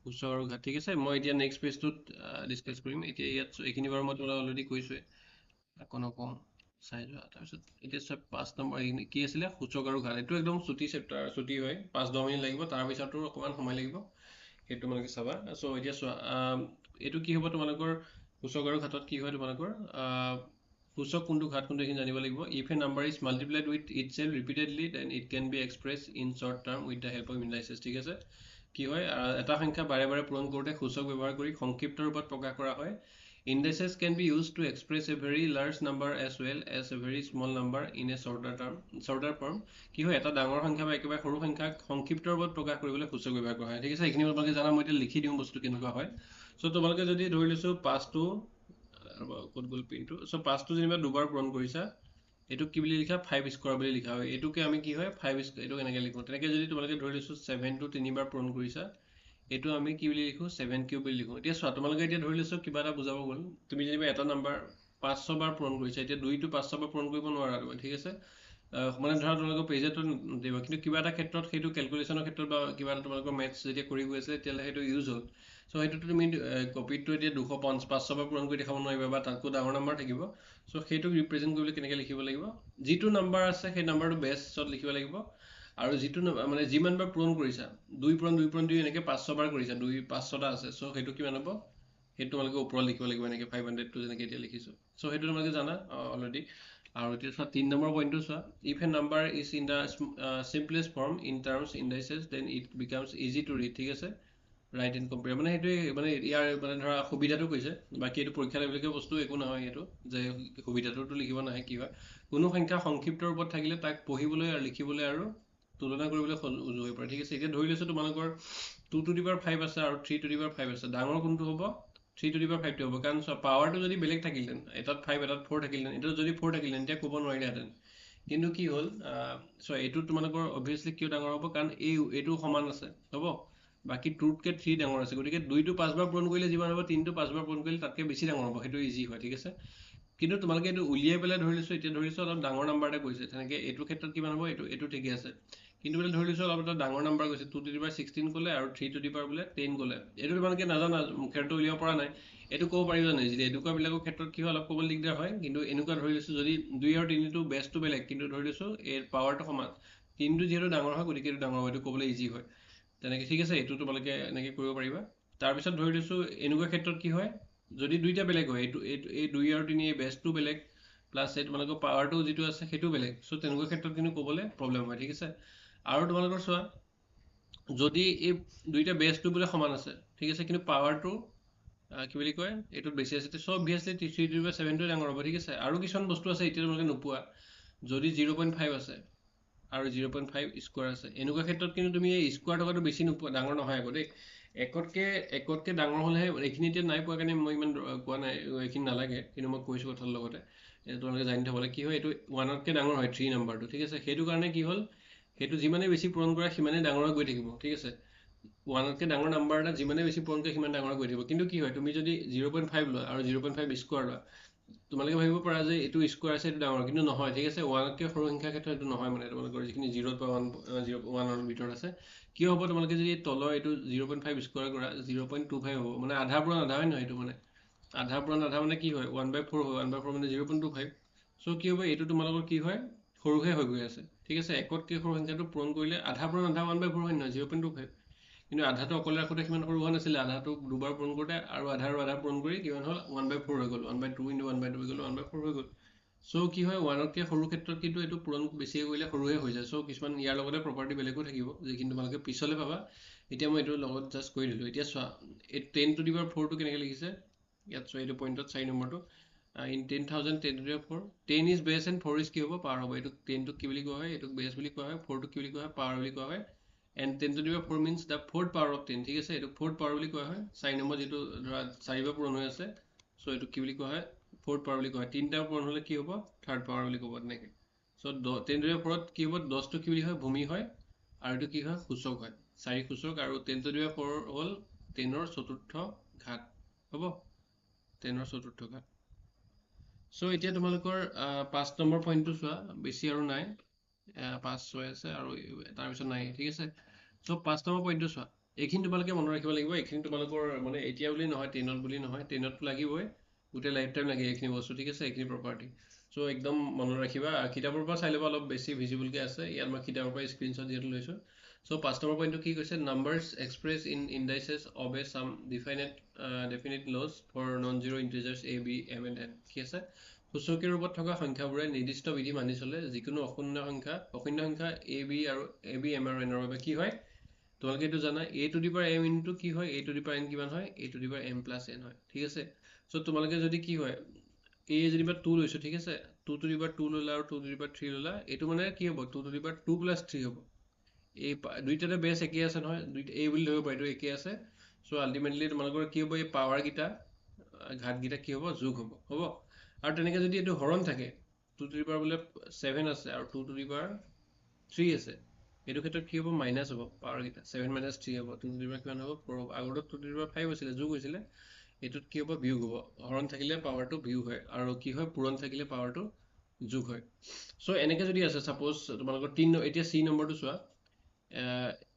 সূচক আৰু ঘাত ঠিক আছে মই এতিয়া নেক্সট পেজটোত ডিছকাছ কৰিম এতিয়া ইয়াত এইখিনি বাৰু মই তোমালোক অলৰেডি কৈছোৱে আকৌ নকওঁ চাই যোৱা তাৰপিছত এতিয়া চব 5 নম্বৰ কি আছিলে সূচক আৰু ঘাত এইটো একদম ছুটি চেপ্টাৰ ছুটি হয় 5-10 মিনিট লাগিব তাৰপিছতো অকমান সময় লাগিব সেইটো তোমালোকে চাবা সো এতিয়া চোৱা এইটো কি হ'ব তোমালোকৰ সূচক আৰু ঘাতত কি হয় তোমালোকৰ সূচক কোনটো ঘাত কোনটো এইখিনি জানিব লাগিব if a number is multiplied with itself repeatedly then it can be expressed in short term with the help of indices ঠিক আছে কি হয় এটা সংখ্যা বাৰে বাৰে পূৰণ কৰোঁতে সূচক ব্যৱহাৰ কৰি সংক্ষিপ্ত ৰূপত প্ৰকাশ কৰা হয় indices can be used to express a very large number as well as a very small number in a shorter form কি হয় এটা ডাঙৰ সংখ্যা বা একেবাৰে সৰু সংখ্যাক সংক্ষিপ্ত ৰূপত প্ৰকাশ কৰিবলৈ সূচক ব্যৱহাৰ কৰা হয় ঠিক আছে এইখিনি তোমালোকে জানা মই এতিয়া লিখি দিওঁ বস্তু কেনেকুৱা হয় সো তোমালোকে যদি ধৰি লৈছো 5টো ক'ত গ'ল পিনটো সো 5টো যেনিবা দুবাৰ পূৰণ কৰিছা এটো কি বুলি লিখা 5 স্কয়াৰ বুলি লিখা হয় এটোকে আমি কি হয় 5 এটো কেনেকৈ লিখো তেনেকৈ যদি তোমালোকে ধৰি লৈছো 7 টো তিনিবাৰ পূৰণ কৰিছা এটো আমি কি বুলি লিখো 7 কিউব বুলি লিখো এতিয়া চোৱা তোমালোকে এতিয়া ধৰি লৈছো কিবা এটা বুজাব গ'ল তুমি যেনিবা এটা নাম্বাৰ 500 বাৰ পূৰণ কৰিছা এতিয়া 2 টো 500 বাৰ পূৰণ কৰিব নোৱাৰা তুমি ঠিক আছে মানে ধৰা তোমালোকৰ পেজেটো দিব কিন্তু কিবা এটা ক্ষেত্ৰত সেইটো ক্যালকুলেশনৰ ক্ষেত্ৰত বা কিবা এটা তোমালোকৰ ম্যাথছ যেতিয়া কৰি গৈ আছে তেতিয়ালে সেইটো ইউজ হ'ল সো সেইটো তুমি কপিটো এতিয়া 250 বাৰ পূৰণ কৰি দেখাব নোৱাৰিবা বা তাতকৈ ডাঙৰ নাম্বাৰ থাকিব সো সেইটো ৰিপ্ৰেজেন্ট কৰিবলৈ কেনেকৈ লিখিব লাগিব যিটো নাম্বাৰ আছে সেই নাম্বাৰটো বেছত লিখিব লাগিব আৰু যিটো মানে যিমান বাৰ পূৰণ কৰিছা 2 পূৰণ 2 পূৰণ 2 এনেকৈ 500 বাৰ কৰিছা 2 500টা আছে সো সেইটো কিমান হ'ব সেইটো তোমালোকে ওপৰত লিখিব লাগিব এনেকৈ 500 টো যেনেকৈ এতিয়া লিখিছো সো সেইটো তোমালোকে জানা অলৰেডি আৰু এতিয়া চোৱা 3 নম্বৰ পইণ্টটো চোৱা if a number is in the simplest form in terms indices then it becomes easy to read ঠিক আছে রাইট এন্ড কম্পেয়ার মানে হেতু মানে ইয়াৰ মানে ধৰা সুবিধাটো কৈছে বাকি এটো পৰীক্ষা লেভেলকে বস্তু একো নহয় এটো যে সুবিধাটো লিখিব নহয় কি হয় কোনো সংখ্যা সংক্ষিপ্ত ৰূপত থাকিলে তাক পঢ়িবলৈ আৰু লিখিবলৈ আৰু তুলনা কৰিবলৈ উজু হৈ পৰে ঠিক আছে এতিয়া ধৰি লৈছো তোমালোকৰ 2 to the power 5 আছে আৰু 3 to the power 5 আছে ডাঙৰ কোনটো হ'ব 3 to the power 5 টো হ'ব কাৰণ পাৱাৰটো যদি বেলেগ থাকিলেন এটাত 5 এটাত 4 থাকিলেন এটা যদি 4 থাকিলেন তেতিয়া ক'ব নোৱাৰিলেহেঁতেন কিন্তু কি হ'ল সো এইটো তোমালোকৰ অবভিয়াসলি কিয় ডাঙৰ হ'ব কাৰণ এইটো সমান আছে হ'ব বাকি 2 কে 3 ডাঙৰ আছে গতিকে 2 টো 5 বাৰ পূৰণ কৰিলে যিমান হ'ব 3 টো 5 বাৰ পূৰণ কৰিলে তাতকৈ বেছি ডাঙৰ হ'ব সেইটো ইজি হয় ঠিক আছে কিন্তু তোমালোকে এটো উলিয়াই পেলাই ধৰি লৈছো এতিয়া ধৰিছো অলপ ডাঙৰ নাম্বাৰ এটা কৈছে তেনেকৈ এটো ক্ষেত্ৰত কিমান হ'ব এটো ঠিকই আছে কিন্তু মানে ধৰি লৈছো অলপ এটা ডাঙৰ নাম্বাৰ কৈছে 2 to the power 16 ক'লে আৰু 3 to the power বোলে 10 ক'লে এটো তোমালোকে নাজানা মুখেৰটো উলিয়াব পৰা নাই এটো ক'ব পাৰিবা নাই যে এনেকুৱা বিলাকৰ ক্ষেত্ৰত কি হয় অলপ ক'বলৈ দিগদাৰ হয় কিন্তু এনেকুৱা ধৰি লৈছো যদি 2 আৰু 3 টো বেসটো বেলেগ কিন্তু ধৰি লৈছো এৰ পাৱাৰটো সমান 3 টো যেহেতু ডাঙৰ হয় গতিকে এটো ডাঙৰ হয় এটো ক'বলৈ ইজি হয় তেনেকৈ ঠিক আছে এটো তোমালোকে এনেকৈ কৰিব পাৰিবা তাৰ পিছত ধৰি লৈছো এনেকুৱা ক্ষেত্ৰত কি হয় যদি দুইটা বেলেগ হয় এটো এই 2 আৰু 3 এই বেসটো বেলেগ প্লাস এই তোমালোকৰ পাৱাৰটো যেটো আছে হেতু বেলেগ সো তেনেকুৱা ক্ষেত্ৰত কিন্তু ক'বলৈ প্ৰবলেম হয় ঠিক আছে আৰু তোমালোকৰ চোৱা যদি এই দুইটা বেসটো বোলে সমান আছে ঠিক আছে কিন্তু পাৱাৰটো কি বুলি কয় এটো বেছি আছে so obviously 3 to the power 7 টো ডাঙৰ হ'ব ঠিক আছে আৰু কিছুমান বস্তু আছে এতিয়া তোমালোকে নোপোৱা যদি 0.5 আছে আৰু 0.5 স্কয়াৰ আছে এনেকুৱা ক্ষেত্ৰত কিন্তু তুমি এই স্কয়াৰ টকাটো বেছি নোপোৱা ডাঙৰ নহয় আকৌ দেই একতকে ডাঙৰ হ'লে এইখিনি এতিয়া নাই পোৱা কাৰণে মই ইমান কোৱা নাই এইখিনি নালাগে কিন্তু মই কৈছো কথাৰ লগতে তোমালোকে জানি থবলৈ কি হয় এটো 1তকে ডাঙৰ হয় 3 নাম্বাৰটো ঠিক আছে সেইটো কাৰণে কি হ'ল সেইটো যিমানে বেছি পূৰণ কৰা সিমানে ডাঙৰ হৈ গৈ থাকিব ঠিক আছে 1তকে ডাঙৰ নাম্বাৰ এটা যিমানে বেছি পূৰণ কৰে সিমান ডাঙৰ হৈ গৈ থাকিব কিন্তু কি হয় তুমি যদি 0.5 লোৱা আৰু 0.5 স্কয়াৰ লোৱা তোমালোকে ভাবিব পাৰা যে এটো স্কয়াৰ আছে এটো ডাঙৰ কিন্তু নহয় ঠিক আছে 1তকে সৰু সংখ্যাৰ ক্ষেত্ৰত এটো নহয় মানে তোমালোকৰ যিখিনি 0 বা 1 ৰ ভিতৰত আছে কি হ'ব তোমালোকে যদি তলৰ এটো 0.5 স্কয়াৰ কৰা 0.25 হ'ব মানে আধা পূৰণ আধা হয় নহয় এটো মানে আধা পূৰণ আধা মানে কি হয় 1/4 হয় 1/4 মানে 0.25 সো কি হ'ব এটো তোমালোকৰ কি হয় সৰুহে হৈ গৈ আছে ঠিক আছে একতকে সৰু সংখ্যাটো পূৰণ কৰিলে আধা পূৰণ আধা 1/4 হয় নহয় 0.25 কিন্তু আধাটো অকলে ৰাখোতে কিমান সৰু হোৱা নাছিল আধাটো দুবাৰ পূৰণ কৰোতে আৰু আধা পূৰণ কৰি কিমান হ'ল 1/4 হৈ গ'ল 1/2 * 1/2 হৈ গ'ল 1/4 হৈ গ'ল সো কি হয় 1তকে সৰু ক্ষেত্ৰত কিন্তু এটো পূৰণ বেছি কৰিলে সৰুহে হৈ যায় সো কিছুমান ইয়াৰ লগতে প্ৰপাৰ্টি বেলেগো থাকিব যে কিন্তু তোমালোকে পিছলে পাবা এতিয়া মই এটো লগত জাস্ট কৈ দিলো এতিয়া চোৱা এই 10 to the power 4 টো কেনেকৈ লিখিছে ইয়াত চোৱা এটো পইণ্টত 4 নম্বৰটো in 10,000 10 to the power 4 10 is base and 4 is কি হ'ব পাৱাৰ হ'ব এটো 10 টো কি বুলি কোৱা হয় এটো বেস বুলি কোৱা হয় 4 টো কি বুলি কোৱা হয় পাৱাৰ বুলি কোৱা হয় and 10 to the power 4 means the fourth power of 10 ঠিক আছে এটো fourth power বুলি কোৱা হয় 4 নম্বৰ যেটো ধৰা 4 বাৰ পূৰণ হৈ আছে সো এটো কি বুলি কোৱা হয় fourth power বুলি কোৱা হয় 3টা পূৰণ হ'লে কি হ'ব third power বুলি ক'ব তেনেকৈ সো 10 to the power 4 কি হ'ব 10 টো কি বুলি হয় ভূমি হয় আৰু এটো কি হয় সূচক হয় 4 সূচক আৰু 10 to the power 4 হ'ল 10 ৰ চতুৰ্থ ঘাত হ'ব 10 ৰ চতুৰ্থ ঘাত সো এতিয়া তোমালোকৰ 5 নম্বৰ পইণ্টটো চোৱা বেছি আৰু নাই 5 6 আছে আৰু তাৰ পিছত নাই ঠিক আছে সো 5 নম্বৰ পইণ্টটো চোৱা এইখিনি তোমালোকে মনত ৰাখিব লাগিব। এইখিনি তোমালোকৰ মানে এতিয়া বুলি নহয়, 10ত বুলি নহয়, 10তটো লাগিবই, গোটেই লাইফ টাইম লাগে এইখিনি বস্তু, ঠিক আছে, এইখিনি প্ৰপাৰ্টি। চ' একদম মনত ৰাখিবা। কিতাপৰ পৰা চাই ল'বা, অলপ বেছি ভিজিবলকৈ আছে ইয়াত, মই কিতাপৰ পৰা স্ক্ৰীনশ্বট যিহেতু লৈছোঁ। চ' 5 নম্বৰ পইণ্টটো কি কৈছে, numbers expressed in indices obey some definite laws for non zero' integers a b m and n. ঠিক আছে, সূচকীয় ৰূপত থকা সংখ্যাবোৰে নিৰ্দিষ্ট বিধি মানি চলে, যিকোনো অশূন্য সংখ্যা এ বি এম আৰু এনৰ বাবে কি হয়, তোমালোকে এইটো জানা, A to the power M into কি হয়, A to the power N কিমান হয়, A to the power M plus N হয়। ঠিক আছে, চ' তোমালোকে যদি কি হয়, এ যেনিবা 2 লৈছোঁ, ঠিক আছে, 2 টু দি পাৱাৰ 2 ল'লা আৰু 2 টু দি পাৱাৰ 3 ল'লা, এইটো মানে কি হ'ব, 2 টু দি পাৱাৰ 2 প্লাছ 3 হ'ব। এই দুইটাতে বেছ একেই আছে নহয়, দুইটা এই বুলি ধৰিব পাৰি, এইটো একেই আছে। চ' আল্টিমেটলি তোমালোকৰ কি হ'ব, এই পাৱাৰকেইটা ঘাতকেইটা কি হ'ব, যোগ হ'ব। হ'ব, আৰু তেনেকৈ যদি এইটো হৰণ থাকে, 2 টু দি পাৱাৰ বোলে 7 আছে আৰু 2 টু দি পাৱাৰ 3 আছে, এইটো ক্ষেত্ৰত কি হ'ব, মাইনাছ হ'ব, পাৱাৰকেইটা 7 মাইনাছ 3 হ'ব, 2 টু দি পাৱাৰ কিমান হ'ব, 4 হ'ব। আগতে 2 টু দি পাৱাৰ 5 হৈছিলে, যোগ হৈছিলে, এইটোত কি হ'ব, বিয়োগ হ'ব। হৰণ থাকিলে পাৱাৰটো বিয়োগ হয়, আৰু কি হয়, পূৰণ থাকিলে পাৱাৰটো যোগ হয়। চ' এনেকৈ যদি আছে, ছাপ'জ তোমালোকৰ 3, এতিয়া চি নম্বৰটো চোৱা,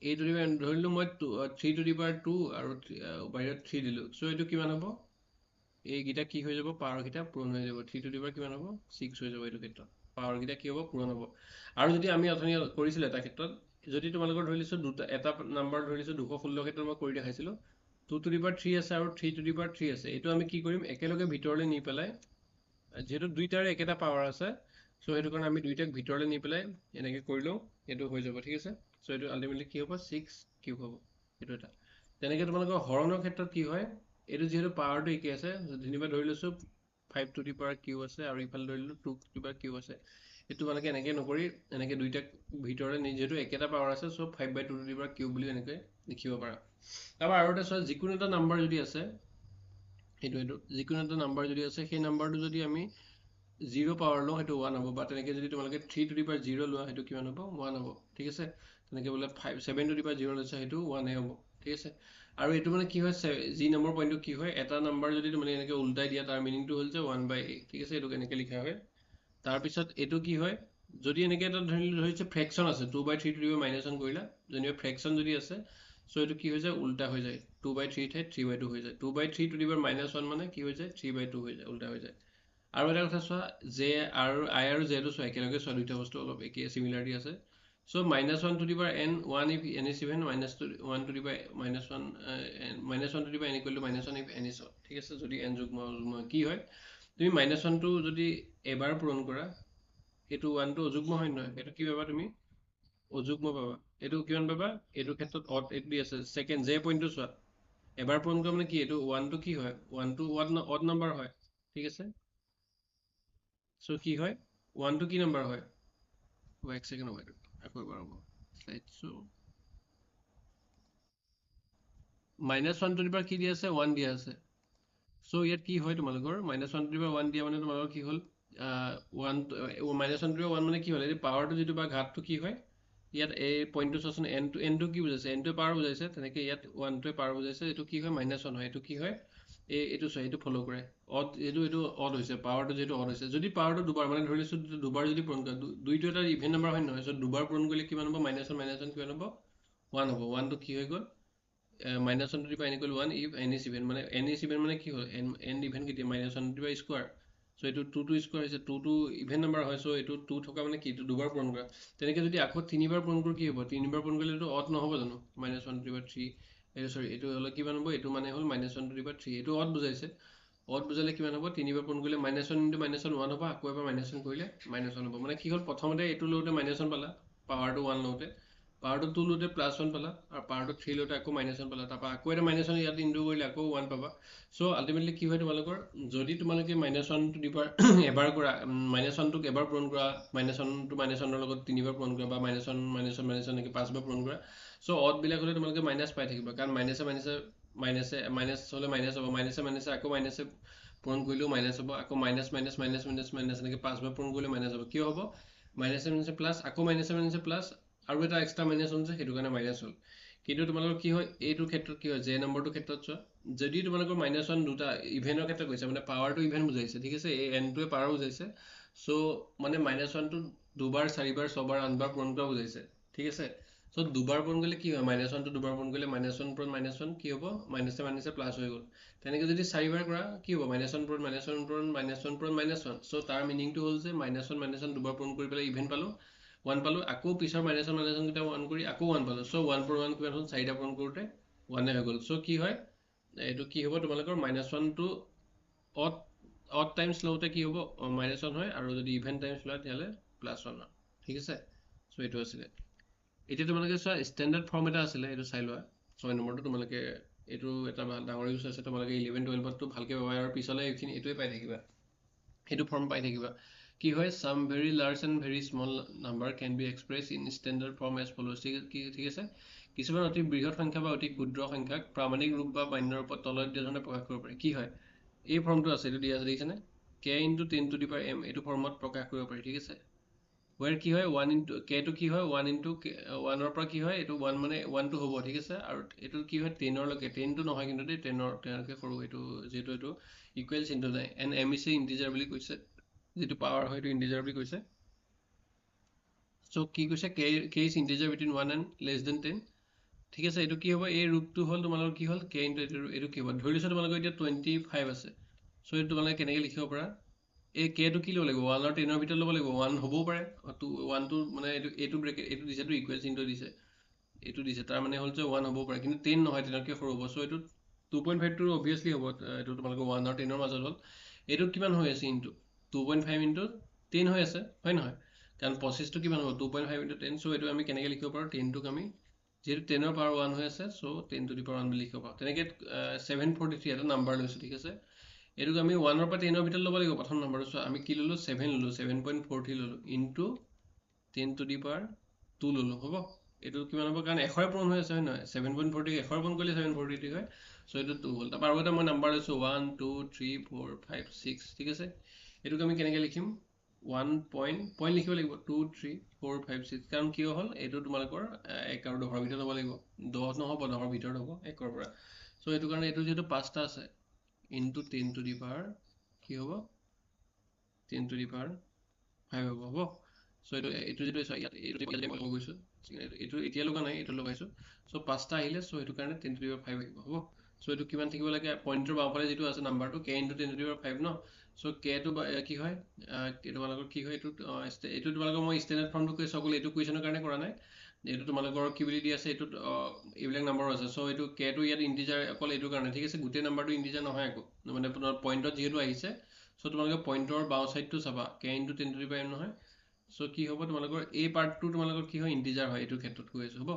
এ টু দি পাৱাৰ ধৰিলোঁ মই 3 টু দি পাৱাৰ 2 আৰু বাহিৰত 3 দিলোঁ। চ' এইটো কিমান হ'ব, এইকেইটা কি হৈ যাব, পাৱাৰকেইটা পূৰণ হৈ যাব। 3 টু দি পাৱাৰ কিমান হ'ব, 6 হৈ যাব। এইটো ক্ষেত্ৰত পাৱাৰকেইটা কি হ'ব, পূৰণ হ'ব। আৰু যদি আমি অথনি কৰিছিলোঁ এটা ক্ষেত্ৰত, যদি তোমালোকৰ ধৰি লৈছোঁ এটা নাম্বাৰ ধৰি লৈছোঁ 216 ক্ষেত্ৰত মই কৰি দেখাইছিলোঁ, 2 টু দি পাৱাৰ 3 আছে আৰু 3 টু দি পাৱাৰ 3 আছে, এইটো আমি কি কৰিম, একেলগে ভিতৰলৈ নি পেলাই, যিহেতু দুইটাৰে একেটা পাৱাৰ আছে, চ' সেইটো কাৰণে আমি দুইটাক ভিতৰলৈ নি পেলাই এনেকৈ কৰি লওঁ, এইটো হৈ যাব। ঠিক আছে, চ' এইটো আল্টিমেটলি কি হ'ব, 6 কিউব হ'ব, এইটো এটা। তেনেকৈ তোমালোকৰ হৰণৰ ক্ষেত্ৰত কি হয়, এইটো যিহেতু পাৱাৰটো একেই আছে, যেনিবা ধৰি লৈছোঁ 5 টু দি পাৱাৰ কিউব আছে আৰু ইফালে ধৰি লৈছোঁ 2 টু দি পাৱাৰ কিউব আছে, এইটো তোমালোকে এনেকৈ নকৰি এনেকৈ দুইটাক ভিতৰলৈ নি, যিহেতু একেটা পাৱাৰ আছে, চ' 5/2 টু দি পাৱাৰ কিউব বুলি এনেকৈ লিখিব পাৰা। তাৰপৰা আৰু এটা চোৱা, যিকোনো এটা নাম্বাৰ যদি আছে, এইটো যিকোনো এটা নাম্বাৰ যদি আছে, সেই নাম্বাৰটো যদি আমি 0 পাৱাৰ লওঁ, সেইটো 1 হ'ব। বা তেনেকৈ যদি তোমালোকে 3 টু দি পাৱাৰ 0 লোৱা, সেইটো কিমান হ'ব, 1 হ'ব। ঠিক আছে, তেনেকৈ বোলে 7 টু দি পাৱাৰ 0 লৈছে, সেইটো 1 হ'ব। ঠিক আছে, আৰু এইটো মানে কি হয়, যি নম্বৰ পইণ্টটো কি হয়, এটা নাম্বাৰ যদি মানে এনেকৈ উল্টাই দিয়া, তাৰ মিনিংটো হ'ল যে 1/8। ঠিক আছে, এইটোক এনেকৈ লিখা হয়। তাৰপিছত এইটো কি হয়, যদি এনেকৈ এটা ধৰিছে ফ্ৰেকশ্যন আছে, 2/3 টু দি পাৱাৰ -1 কৰিলা, যেনিবা ফ্ৰেকশ্যন যদি আছে, চ' এইটো কি হৈ যায়, উল্টা হৈ যায়, 2/3 ঠাইত 3/2 হৈ যায়। 2/3 টু দি পাৱাৰ -1 মানে কি হৈ যায়, 3/2 হৈ যায়, উল্টা হৈ যায়। আৰু এটা কথা চোৱা, জে আৰু আই আৰু জেটো চোৱা, একেলগে চোৱা, দুইটা বস্তু অলপ একে চিমিলাৰিটি আছে। চ' -1 two the power n 1 if n is even, -1 two the power -1 -1 two the power n equal to -1 if n is odd। ঠিক আছে, যদি n যুগ্ম কি হয়, তুমি -1টো যদি এবাৰ পূৰণ কৰা, এইটো 1টো অযুগ্ম হয় নহয়, এইটো কি পাবা তুমি, অযুগ্ম পাবা। এইটো কিমান পাবা, এইটো ক্ষেত্ৰত অড এইটো দি আছে। ছেকেণ্ড জে পইণ্টটো চোৱা, এবাৰ পূৰণ কৰা মানে কি, এইটো 1টো কি হয়, 1টো অড নাম্বাৰ হয়। ঠিক আছে, চ' কি হয়, 1টো কি নাম্বাৰ হয়, এক ছেকেণ্ড হ'ব, এইটো আকৌ এবাৰ হ'ব, চ' -1 টু দি পাৱাৰ কি দিয়া আছে, 1 দিয়া আছে। চ' ইয়াত কি হয়, তোমালোকৰ -1 টু দি পাৱাৰ 1 দিয়া মানে তোমালোকৰ কি হ'ল, -1 টু দি পাৱাৰ 1 মানে কি হ'ল, এই পাৱাৰটো যিটো বা ঘাতটো কি হয়, ইয়াত এই পইণ্টটো চোৱাচোন, এনটো কি বুজাইছে, এনটোৱে পাৱাৰ বুজাইছে, তেনেকৈ ইয়াত 1টোৱে পাৱাৰ বুজাইছে, এইটো কি হয়, -1 হয়। এইটো কি হয়, এইটো চোৱা, এইটো ফ'ল' কৰে, এইটো অড হৈছে, পাৱাৰটো যিহেতু অড হৈছে। যদি পাৱাৰটো দুবাৰ, মানে ধৰি লৈছোঁ দুবাৰ যদি পূৰণ কৰা, দুইটো এটা ইভেন নাম্বাৰ হয় নহয়, চ' দুবাৰ পূৰণ কৰিলে কিমান হ'ব, -1 কিমান হ'ব, 1 হ'ব। 1টো কি হৈ গ'ল, -1 two the power n equal 1 if n is even, মানে n is even মানে কি হ'ল, n ইভেন কেতিয়া, -1 টু দি পাৱাৰ স্কোৱাৰ, চ' এইটো 2 স্কোৱাৰ হৈছে, 2টো ইভেন নাম্বাৰ হয়, চ' এইটো 2 থকা মানে কি, এইটো দুবাৰ পূৰণ কৰা। তেনেকৈ যদি আকৌ 3বাৰ পূৰণ কৰোঁ, কি হ'ব, 3বাৰ পূৰণ কৰিলে এইটো অড নহ'ব জানো, -1 টু দি পাৱাৰ 3, এইটো চৰি, এইটো হ'লে কিমান হ'ব, এইটো মানে হ'ল -1 টু দি পাৱাৰ 3, এইটো অড বুজাইছে। অড বুজালে কিমান হ'ব, 3বাৰ পূৰণ কৰিলে -1 × -1 হ'ব, আকৌ এবাৰ -1 কৰিলে -1 হ'ব। মানে কি হ'ল, প্ৰথমতে এইটো লওঁতে -1 পালা, পাৱাৰটো 1 লওঁতে, পাৱাৰটো 2 লওঁতে +1 পালা, আৰু পাৱাৰটো 3 লওঁতে আকৌ -1 পালা, তাৰপৰা আকৌ এটা -1 ইয়াত ইনটু কৰিলে আকৌ 1 পাবা। চ' আল্টিমেটলি কি হয়, তোমালোকৰ যদি তোমালোকে -1 টু দি পাৱাৰ এবাৰ কৰা, -1টোক এবাৰ পূৰণ কৰা, -1 লগত 3বাৰ পূৰণ কৰা, বা -1 এনেকৈ 5বাৰ পূৰণ কৰা, চ' অডবিলাক হ'লে তোমালোকে মাইনাছ পাই থাকিবা, কাৰণ মাইনাছে মাইনাছ হ'লে মাইনাছ হ'ব, মাইনাছে আকৌ মাইনাছে পূৰণ কৰিলেও মাইনাছ হ'ব, আকৌ মাইনাছ এনেকৈ 5বাৰ পূৰণ কৰিলে মাইনাছ হ'ব। কিয় হ'ব, মাইনাছে প্লাছ, আকৌ মাইনাছে প্লাছ, আৰু এটা এক্সট্ৰা মাইনাছ হ'ল যে, সেইটো কাৰণে মাইনাছ হ'ল। কিন্তু তোমালোকৰ কি হয়, এইটো ক্ষেত্ৰত কি হয়, জে নম্বৰটোৰ ক্ষেত্ৰত চোৱা, যদি তোমালোকৰ -1 দুটা ইভেনৰ ক্ষেত্ৰত কৈছে, মানে পাৱাৰটো ইভেন বুজাইছে, ঠিক আছে, এই এনটোৱে পাৱাৰ বুজাইছে, চ' মানে -1টো 2বাৰ 4বাৰ 6বাৰ 8বাৰ পূৰণ কৰা বুজাইছে। ঠিক আছে, সো দুবাৰ পূৰণ কৰিলে কি হয় -1 টো দুবাৰ পূৰণ কৰিলে -1 পূৰণ -1 কি হ'ব মাইনাছে মাইনাছে প্লাছ হৈ গ'ল তেনেকৈ যদি 4বাৰ কৰা কি হ'ব -1 পূৰণ -1 পূৰণ -1 পূৰণ -1 সো তাৰ মিনিংটো হ'ল যে -1 দুবাৰ পূৰণ কৰি পেলাই ইভেন পালো 1 পালো আকৌ পিছৰ -1 কেইটা 1 কৰি আকৌ 1 পালো সো 1 পূৰণ 1 কিমান হ'ল 4টা পূৰণ কৰোঁতে 1 হৈ গ'ল সো কি হয় এইটো কি হ'ব তোমালোকৰ -1 টো অড টাইমছ লওঁতে কি হ'ব -1 হয় আৰু যদি ইভেন টাইমছ লয় তেতিয়াহ'লে +1 হয় ঠিক আছে সো এইটো আছিলে এতিয়া তোমালোকে চোৱা ষ্টেণ্ডাৰ্ড ফৰ্ম এটা আছিলে এইটো চাই লোৱা 6 নম্বৰটো তোমালোকে এইটো এটা ডাঙৰ ইউজ আছে তোমালোকে 11 12টো ভালকৈ পাবা আৰু পিছলৈ এইখিনি এইটোৱে পাই থাকিবা সেইটো ফৰ্ম পাই থাকিবা কি হয় some very large and very small number can be express in standard form as follows ঠিক আছে কিছুমান অতি বৃহৎ সংখ্যা বা অতি ক্ষুদ্ৰ সংখ্যাক প্ৰামাণিক ৰূপ বা মান্য ৰূপত তলত দিয়া ধৰণে প্ৰকাশ কৰিব পাৰি কি হয় এই ফৰ্মটো আছে এইটো দিয়া আছে দেখিছেনে k × 10⁻m এইটো ফৰ্মত প্ৰকাশ কৰিব পাৰি ঠিক আছে where কি হয় 1 into k টো কি হয় 1 into 1 ৰ পৰা কি হয় এইটো 1 মানে 1 টো হ'ব ঠিক আছে আৰু এইটো কি হয় 10 লৈকে 10 টো নহয় কিন্তু 10 লৈকে সৰু এইটো যেটো এইটো ইকুৱেলছ ইনটু নাই এণ্ড m is ইন্টিজাৰ বুলি কৈছে যেটো পাৱাৰ হয় এইটো ইন্টিজাৰ বুলি কৈছে সো কি কৈছে k is integer between 1 and less than 10 ঠিক আছে এইটো কি হ'ব এই ৰূপটো হ'ল তোমালোকৰ কি হ'ল k into এইটো কি হ'ব ধৰিছো তোমালোকৰ এতিয়া 25 আছে সো এইটো তোমালোকে কেনেকৈ লিখিব পাৰা এই k টো কি ল'ব লাগিব 1 আৰু 10 ৰ ভিতৰত ল'ব লাগিব 1 হ'বও পাৰে 1 টো মানে এইটো ব্ৰেকেট এইটো দিছে টো ইকুৱেলছ ইনটু দিছে এইটো দিছে তাৰ মানে হ'ল যে 1 হ'বও পাৰে কিন্তু 10 নহয় 10 তকৈ সৰু হ'ব সো এইটো 2.5 টো অবভিয়াছলি হ'ব এইটো তোমালোকৰ 1 আৰু 10 ৰ মাজত হ'ল এইটো কিমান হৈ আছে ইনটু 2.5 ইনটু 10 হৈ আছে হয় নহয় কাৰণ 25 টো কিমান হ'ব 2.5 ইনটু 10 সো এইটো আমি কেনেকৈ লিখিব পাৰোঁ 10 টোক আমি যেহেতু 10 ৰ পাৱাৰ 1 হৈ আছে সো 10 to the power 1 বুলি লিখিব পাৰোঁ তেনেকৈ 743 এটা নাম্বাৰ লৈছোঁ ঠিক আছে এইটোক আমি 1 ৰ পৰা 10 ৰ ভিতৰত ল'ব লাগিব প্ৰথম নম্বৰটো সো আমি কি ল'লো 7 ল'লো 7.43 ল'লো ইনটু 10 to the power 2 ল'লো হ'ব এইটো কিমান হ'ব কাৰণ 100 পূৰণ হৈ আছে হয় নহয় 7.43 100 পূৰণ কৰিলে 743 হয় সো এইটো 2 হ'ল তাৰপৰা আৰু এটা মই নাম্বাৰ লৈছোঁ 1 2 3 4 5 6 ঠিক আছে এইটোক আমি কেনেকৈ লিখিম 1 পইণ্ট লিখিব লাগিব 2 3 4 5 6 কাৰণ কিয় হ'ল এইটো তোমালোকৰ 1 আৰু 10ৰ ভিতৰত হ'ব লাগিব 10 নহ'ব 10ৰ ভিতৰত হ'ব 1 ৰ পৰা সো এইটো কাৰণে এইটো যেহেতু 5টা আছে ইনটু 10 to the power কি হ'ব 10 to the power 5 হ'ব সো এইটো যেটো ইয়াত এইটো গৈছোঁ এইটো এতিয়া লগা নাই এইটো লগাইছোঁ সো 5টা আহিলে সো এইটো কাৰণে 10 to the power 5 আহিব হ'ব সো এইটো কিমান থাকিব লাগে পইণ্টৰ বাওঁফালে যেটো আছে নাম্বাৰটো k × 10 to the power 5 ন সো k টো কি হয় তোমালোকৰ কি হয় এইটো তোমালোকৰ মই ষ্টেণ্ডাৰ্ড ফৰ্মটো কৈছোঁ অকল এইটো কুৱেশ্যনৰ কাৰণে কৰা নাই এইটো তোমালোকৰ কি বুলি দি আছে এইটো এইবিলাক নাম্বাৰ আছে সো এইটো k টো ইয়াত ইন্টিজাৰ অকল এইটো কাৰণে ঠিক আছে গোটেই নাম্বাৰটো ইন্টিজাৰ নহয় আকৌ মানে তোমাৰ পইণ্টত যেহেতু আহিছে সো তোমালোকে পইণ্টৰ বাওঁ সাইডটো চাবা k × 10 to the power m নহয় সো কি হ'ব তোমালোকৰ এই পাৰ্টটো তোমালোকৰ কি হয় ইন্টিজাৰ হয় এইটো ক্ষেত্ৰত কৈ আছোঁ হ'ব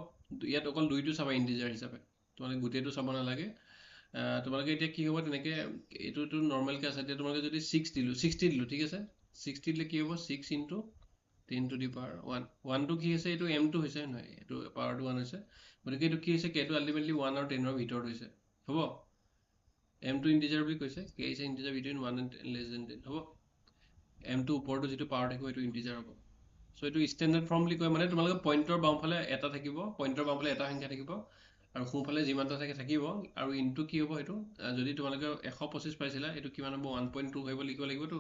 ইয়াত অকল দুইটো চাবা ইন্টিজাৰ হিচাপে তোমালোকে গোটেইটো চাব নালাগে তোমালোকে এতিয়া কি হ'ব তেনেকৈ এইটোতো নৰ্মেলকৈ আছে এতিয়া তোমালোকে যদি 60 দিলোঁ ঠিক আছে 60 দিলে কি হ'ব 6 ইনটু 10 to the power 1 1 টো কি হৈছে এইটো m টো হৈছে নহয় এইটো পাৱাৰটো 1 হৈছে গতিকে এইটো কি হৈছে k টো আল্টিমেটলি 1 আৰু 10 ৰ ভিতৰত হৈছে হ'ব m টো ইন্টিজাৰ বুলি কৈছে k is integer between 1 and less than 10 হ'ব m টো ওপৰটো যেটো পাৱাৰ থাকিব এইটো ইন্টিজাৰ হ'ব সো এইটো ষ্টেণ্ডাৰ্ড ফৰ্ম বুলি কয় মানে তোমালোকে পইণ্টৰ বাওঁফালে এটা থাকিব পইণ্টৰ বাওঁফালে এটা সংখ্যা থাকিব আৰু সোঁফালে যিমানটা থাকে থাকিব আৰু ইনটু কি হ'ব সেইটো যদি তোমালোকে 125 পাইছিলা এইটো কিমান হ'ব 1.2 হৈ লিখিব লাগিবতো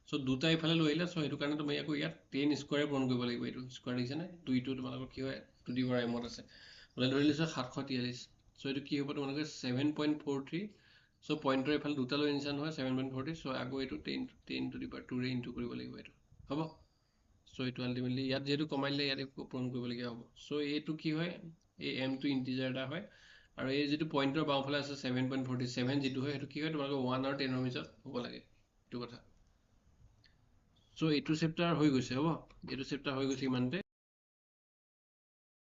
সো দুটা ইফালে লৈ আহিলে সো সেইটো কাৰণে তুমি আকৌ ইয়াত 10 স্কোয়াৰ পূৰণ কৰিব লাগিব এইটো স্কোয়াৰ দিছেনে দুইটো তোমালোকৰ কি হয় টু দি পাৱাৰ m আছে মানে ধৰি লৈছো 743 সো এইটো কি হ'ব তোমালোকে 7.43 সো পইণ্টৰ ইফালে দুটা লৈ আনিছা নহয় 7.43 সো আকৌ এইটো 10 to the power 2 ৰে ইনটু কৰিব লাগিব এইটো হ'ব সো এইটো আল্টিমেটলি ইয়াত যেহেতু কমাই দিলে ইয়াত পূৰণ কৰিবলগীয়া হ'ব সো এইটো কি হয় এই m টো ইন্টিজাৰ এটা হয় আৰু এই যেটো পইণ্টৰ বাওঁফালে আছে 7.47 যেটো হয় সেইটো কি হয় তোমালোকৰ 1 আৰু 10 ৰ ভিতৰত হ'ব লাগে এইটো কথা সো এইটো চেপ্টাৰ হৈ গৈছে হ'ব এইটো চেপ্টাৰ হৈ গৈছে ইমানতে